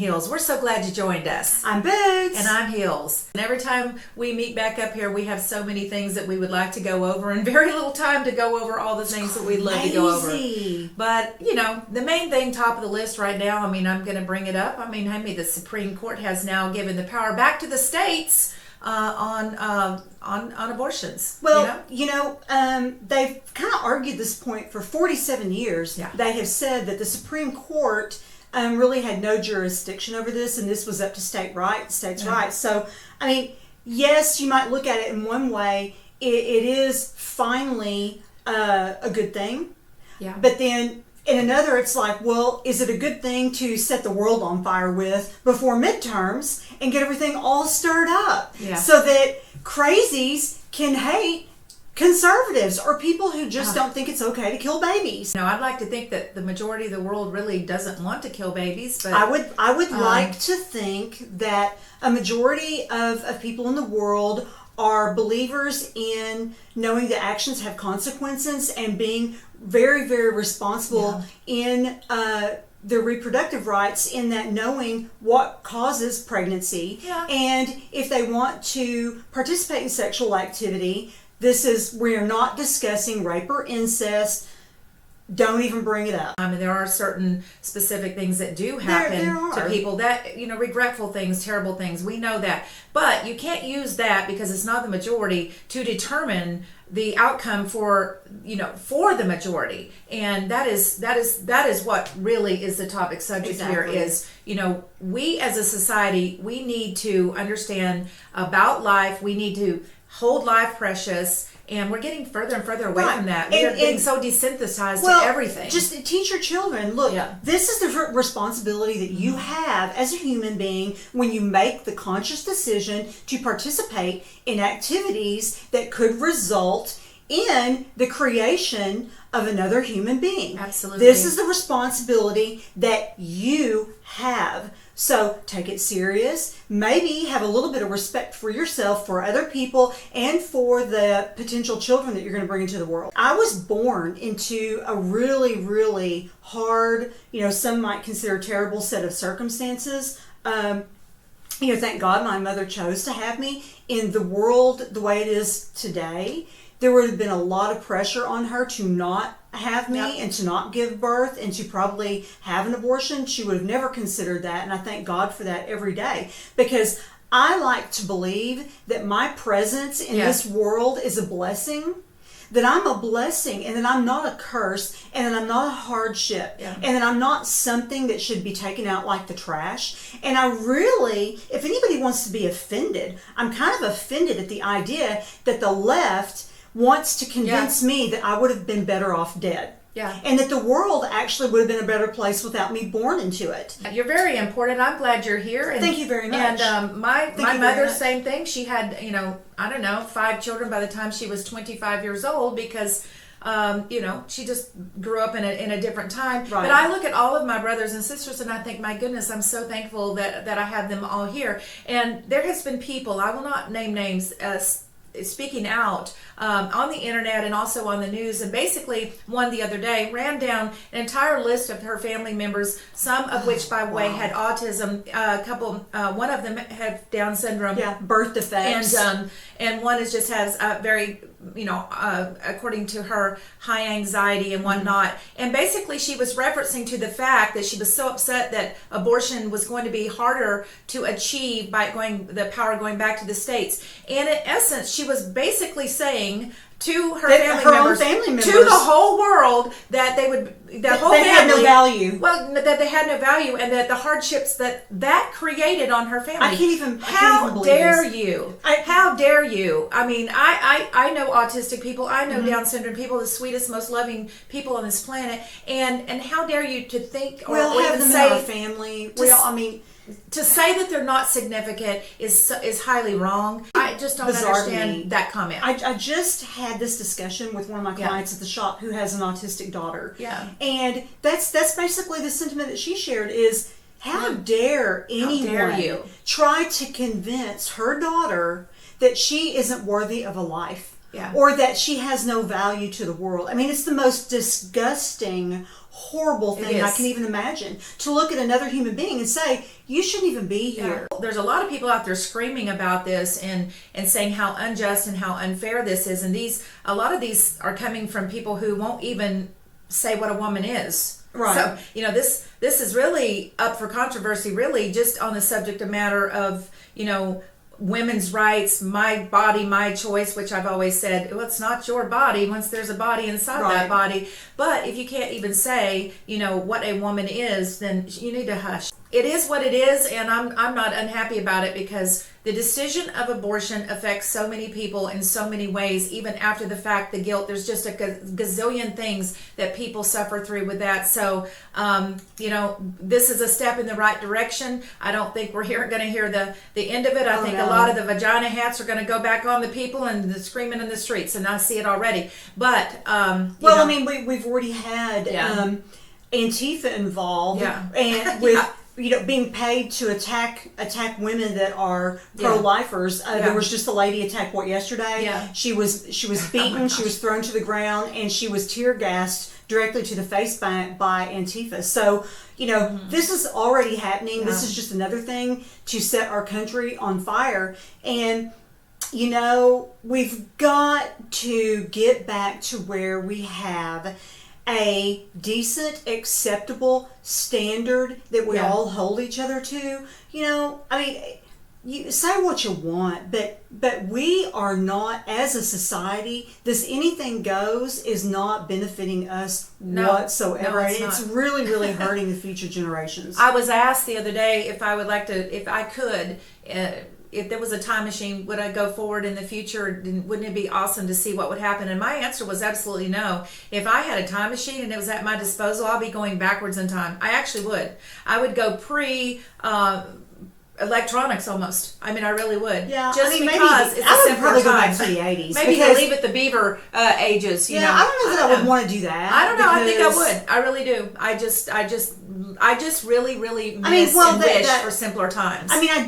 Heels. We're so glad you joined us. I'm Boots. And I'm Heels. And every time we meet back up here, we have so many things that we would like to go over and very little time to go over all the things that we'd love to go over. But, you know, the main thing top of the list right now, I mean, I'm going to bring it up. I mean, the Supreme Court has now given the power back to the states on abortions. Well, they've kind of argued this point for 47 years. Yeah. They have said that the Supreme Court really had no jurisdiction over this, and this was up to states' rights. So, I mean, yes, you might look at it in one way. It is finally a good thing. Yeah. But then in another, it's like, well, is it a good thing to set the world on fire with before midterms and get everything all stirred up so that crazies can hate conservatives or people who just don't think it's okay to kill babies? No, I'd like to think that the majority of the world really doesn't want to kill babies, but I would like to think that a majority of people in the world are believers in knowing that actions have consequences and being very, very responsible in their reproductive rights, in that knowing what causes pregnancy. And if they want to participate in sexual activity, we are not discussing rape or incest. Don't even bring it up. I mean, there are certain specific things that do happen to people that, regretful things, terrible things. We know that. But you can't use that, because it's not the majority, to determine the outcome for the majority. And that is what really is the topic subject here is, we as a society, we need to understand about life. We need to hold life precious. And we're getting further and further away from that. We're getting so desensitized to everything. Just teach your children, look, this is the responsibility that you have as a human being when you make the conscious decision to participate in activities that could result in the creation of another human being. Absolutely. This is the responsibility that you have. So take it serious. Maybe have a little bit of respect for yourself, for other people, and for the potential children that you're going to bring into the world. I was born into a really, really hard, some might consider terrible set of circumstances. Thank God my mother chose to have me in the world the way it is today. There would have been a lot of pressure on her to not have me and to not give birth and to probably have an abortion. She would have never considered that, and I thank God for that every day, because I like to believe that my presence in this world is a blessing, that I'm a blessing, and that I'm not a curse, and that I'm not a hardship, and that I'm not something that should be taken out like the trash. And I really, if anybody wants to be offended, I'm kind of offended at the idea that the left wants to convince me that I would have been better off dead. And that the world actually would have been a better place without me born into it. You're very important. I'm glad you're here. And, thank you very much. And my mother, same thing. She had, 5 children by the time she was 25 years old, because she just grew up in a different time. Right. But I look at all of my brothers and sisters and I think, my goodness, I'm so thankful that I have them all here. And there has been people, I will not name names, speaking out on the internet and also on the news, and basically one the other day ran down an entire list of her family members, some of which, by the way, had autism. One of them had Down syndrome, birth defects, and one just has very, according to her, high anxiety and whatnot. And basically, she was referencing to the fact that she was so upset that abortion was going to be harder to achieve by the power going back to the states. And in essence, she was basically saying to her family members, to the whole world, that they had no value. Well, that they had no value, and that the hardships that created on her family. How dare you? How dare you? I mean, I know autistic people. I know Down syndrome people, the sweetest, most loving people on this planet. And how dare you to think or have them say in our family? To say that they're not significant is highly wrong. I just don't understand that comment. I just had this discussion with one of my clients at the shop who has an autistic daughter. And that's basically the sentiment that she shared is, how dare anyone try to convince her daughter that she isn't worthy of a life. Yeah. Or that she has no value to the world. I mean, it's the most disgusting, horrible thing I can even imagine. To look at another human being and say, you shouldn't even be here. Yeah. There's a lot of people out there screaming about this and saying how unjust and how unfair this is. And a lot of these are coming from people who won't even say what a woman is. Right. So, this is really up for controversy, really, just on the subject matter of, women's rights, my body, my choice, which I've always said, well, it's not your body once there's a body inside that body. But if you can't even say, what a woman is, then you need to hush. It is what it is, and I'm not unhappy about it, because the decision of abortion affects so many people in so many ways, even after the fact, the guilt. There's just a gazillion things that people suffer through with that. So, this is a step in the right direction. I don't think we're going to hear the end of it. I think a lot of the vagina hats are going to go back on the people and the screaming in the streets, and I see it already. But, I mean, we've already had Antifa involved, and with... being paid to attack women that are pro-lifers. There was just a lady attacked yesterday. Yeah. She was beaten, she was thrown to the ground, and she was tear gassed directly to the face by Antifa. So, this is already happening. This is just another thing to set our country on fire. And we've got to get back to where we have a decent, acceptable standard that we all hold each other to. You say what you want, but we are not, as a society, this anything goes is not benefiting us whatsoever. No, it's really, really hurting the future generations. I was asked the other day if I could, if there was a time machine, would I go forward in the future? Wouldn't it be awesome to see what would happen? And my answer was absolutely no. If I had a time machine and it was at my disposal, I'll be going backwards in time. I actually would. I would go electronics almost. I mean, I really would. Yeah, just because maybe, it's I a would simpler probably time. go back to the 80s. Maybe leave it the beaver ages. I don't know that I would want to do that. I don't know. I think I would. I really do. I just really, really miss and wish for simpler times. I mean, I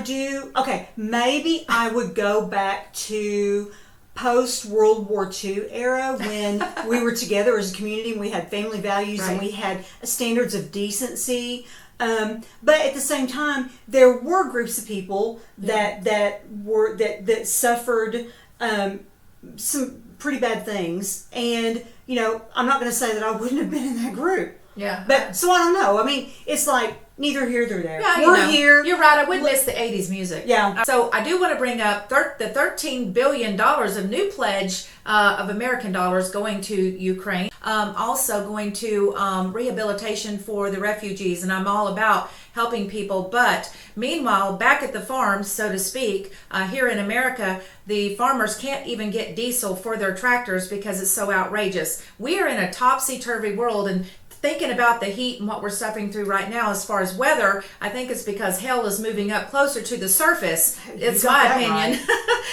do. Okay, maybe I would go back to post-World War II era when we were together as a community and we had family values and we had standards of decency. But at the same time, there were groups of people that suffered some pretty bad things, and I'm not going to say that I wouldn't have been in that group. Yeah. But so I don't know. I mean, it's like neither here nor there. Yeah, we're here. You're right. I would miss the 80s music. Yeah. So I do want to bring up the $13 billion of new pledge of American dollars going to Ukraine. Also going to rehabilitation for the refugees. And I'm all about helping people. But meanwhile, back at the farms, so to speak, here in America, the farmers can't even get diesel for their tractors because it's so outrageous. We are in a topsy-turvy world, and thinking about the heat and what we're suffering through right now as far as weather, I think it's because hell is moving up closer to the surface. It's my opinion.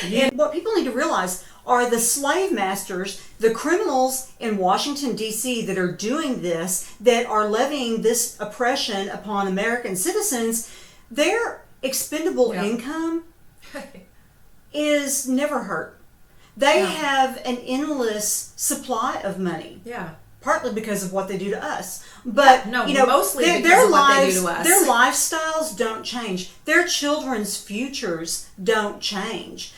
Right. What people need to realize are the slave masters, the criminals in Washington, D.C. that are doing this, that are levying this oppression upon American citizens, their expendable income is never hurt. They have an endless supply of money. Yeah. Partly because of what they do to us, but mostly because of what they do to us. Their lifestyles don't change. Their children's futures don't change.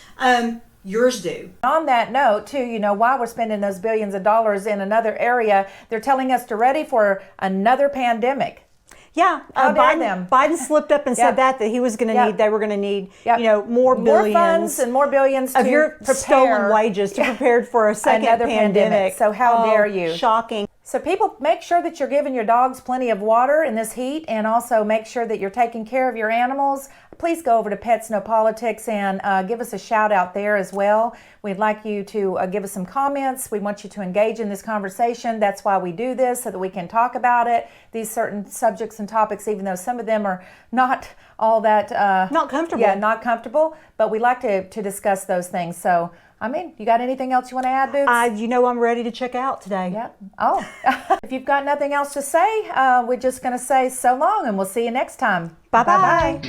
Yours do. On that note, too, while we're spending those billions of dollars in another area, they're telling us to ready for another pandemic. Yeah, Biden slipped up and said that he was going to need, they were going to need, more billions. More funds and more billions of to your prepare. Stolen wages to prepare for a second another pandemic. So how dare you? Shocking. So people, make sure that you're giving your dogs plenty of water in this heat, and also make sure that you're taking care of your animals. Please go over to Pets No Politics and give us a shout out there as well. We'd like you to give us some comments. We want you to engage in this conversation. That's why we do this, so that we can talk about it, these certain subjects and topics, even though some of them are not all that... not comfortable. Yeah, not comfortable, but we like to discuss those things. So, you got anything else you want to add, Boots? I'm ready to check out today. Yeah. Oh, if you've got nothing else to say, we're just going to say so long, and we'll see you next time. Bye-bye.